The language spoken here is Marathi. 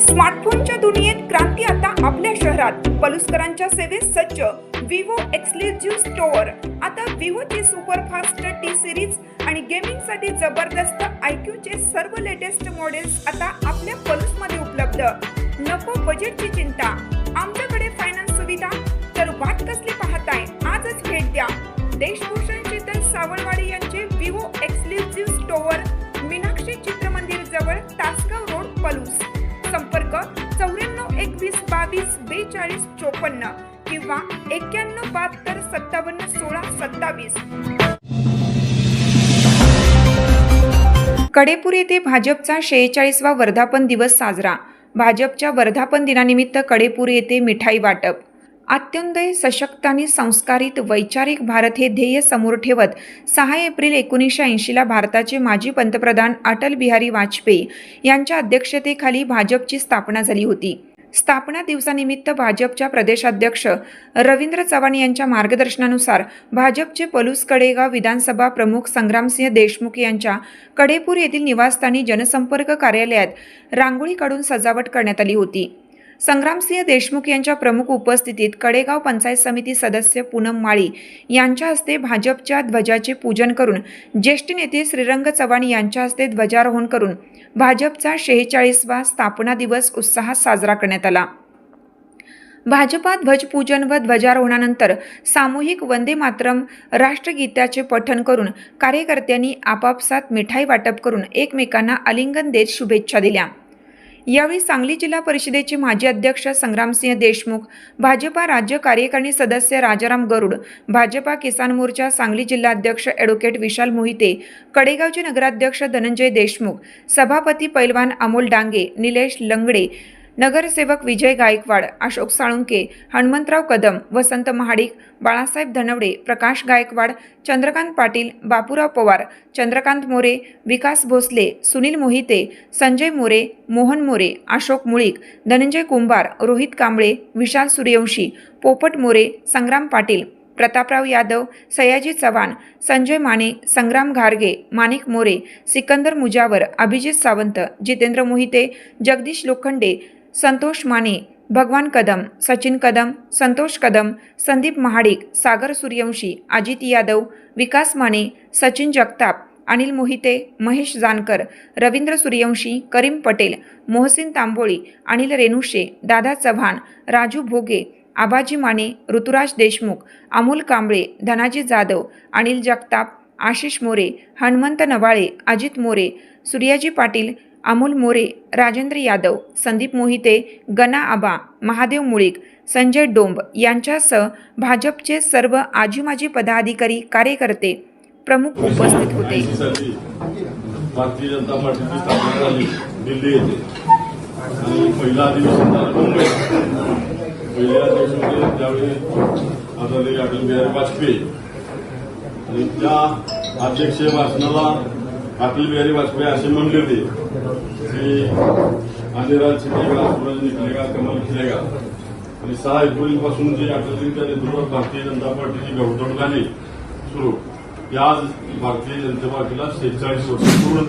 स्मार्टफोनच्या दुनियेत क्रांती आता आपल्या शहरात. पलुसकरांच्या सेवेत सज्ज विवो एक्सक्लुझिव्ह स्टोअर. आता विवोची सुपरफास्ट टी सिरीज आणि गेमिंगसाठी जबरदस्त आयक्यूचे सर्व लेटेस्ट मॉडेल्स आता आपल्या पलुसमध्ये उपलब्ध. नको बजेटची चिंता, आमच्याकडे फायनान्स सुविधा. तर वाट कसली पाहताय, आजच भेट द्या. देशभूषण शीतल सावळवाडी यांचे Vivo exclusive store, Meenakshi Chitramandir जवळ, तासगाव रोड, पलूस. संपर्क 94 21 22 42 54 किंवा 91 72 57 16 27. कडेपूर येथे भाजपचा 46वा वर्धापन दिवस साजरा. भाजपच्या वर्धापन दिनानिमित्त कडेपूर येथे मिठाई वाटप. अत्युन्नत सशक्त आणि संस्कारित वैचारिक भारत हे ध्येय समोर ठेवत 6 एप्रिल 1980ला भारताचे माजी पंतप्रधान अटल बिहारी वाजपेयी यांच्या अध्यक्षतेखाली भाजपची स्थापना झाली होती. स्थापना दिवसानिमित्त भाजपच्या प्रदेशाध्यक्ष रवींद्र चव्हाण यांच्या मार्गदर्शनानुसार भाजपचे पलूस कडेगाव विधानसभा प्रमुख संग्रामसिंह देशमुख यांच्या कडेपूर येथील निवासस्थानी जनसंपर्क कार्यालयात रांगोळी काढून सजावट करण्यात आली होती. संग्रामसिंह देशमुख यांच्या प्रमुख उपस्थितीत कडेगाव पंचायत समिती सदस्य पूनम माळी यांच्या हस्ते भाजपच्या ध्वजाचे पूजन करून ज्येष्ठ नेते श्रीरंग चव्हाण यांच्या हस्ते ध्वजारोहण करून भाजपचा 46वा स्थापना दिवस उत्साहात साजरा करण्यात आला. भाजपा ध्वजपूजन व ध्वजारोहणानंतर सामूहिक वंदे मातरम राष्ट्रगीताचे पठण करून कार्यकर्त्यांनी आपापसात मिठाई वाटप करून एकमेकांना आलिंगन देत शुभेच्छा दिल्या. यावेळी सांगली जिल्हा परिषदेचे माजी अध्यक्ष संग्रामसिंह देशमुख, भाजपा राज्य कार्यकारिणी सदस्य राजाराम गरुड, भाजपा किसान मोर्चा सांगली जिल्हाध्यक्ष ॲडव्होकेट विशाल मोहिते, कडेगावचे नगराध्यक्ष धनंजय देशमुख, सभापती पैलवान अमोल डांगे, निलेश लंगडे, नगरसेवक विजय गायकवाड, अशोक साळुंके, हनुमंतराव कदम, वसंत महाडिक, बाळासाहेब धनवडे, प्रकाश गायकवाड, चंद्रकांत पाटील, बापूराव पवार, चंद्रकांत मोरे, विकास भोसले, सुनील मोहिते, संजय मोरे, मोहन मोरे, अशोक मुळीक, धनंजय कुंभार, रोहित कांबळे, विशाल सूर्यवंशी, पोपट मोरे, संग्राम पाटील, प्रतापराव यादव, सयाजी चव्हाण, संजय माने, संग्राम घारगे, माणिक मोरे, सिकंदर मुजावर, अभिजित सावंत, जितेंद्र मोहिते, जगदीश लोखंडे, संतोष माने, भगवान कदम, सचिन कदम, संतोष कदम, संदीप महाडिक, सागर सूर्यवंशी, अजित यादव, विकास माने, सचिन जगताप, अनिल मोहिते, महेश जानकर, रवींद्र सूर्यवंशी, करीम पटेल, मोहसिन तांबोळी, अनिल रेणुशे, दादा चव्हाण, राजू भोगे, आबाजी माने, ऋतुराज देशमुख, अमोल कांबळे, धनाजी जाधव, अनिल जगताप, आशिष मोरे, हनुमंत नवाळे, अजित मोरे, सूर्याजी पाटील, अमोल मोरे, राजेंद्र यादव, संदीप मोहिते, गना आबा, महादेव मुळीक, संजय डोंब यांच्यासह भाजपचे सर्व आजी माजी पदाधिकारी कार्यकर्ते प्रमुख उपस्थित होते. भारतीय जनता पार्टीची स्थापना झाली दिल्ली येथे आणि पहिला अधिवेशन झालं मुंबईत. पहिल्या अधिवेशनामध्ये त्यावेळी आदरणीय अटल बिहारी वाजपेयी आणि त्या अध्यक्षीय भाषणाला अटल बिहारी वाजपेयी असे म्हणले होते की अनिराज छिटेगा, सूरज निकलेगा, कमल खिलेगा. आणि 6 एप्रिलपासून जे अटलजींच्या नेतृत्वात भारतीय जनता पार्टीची घोडदौड झाली सुरू, आज भारतीय जनता पार्टीला 46 वर्ष पूर्ण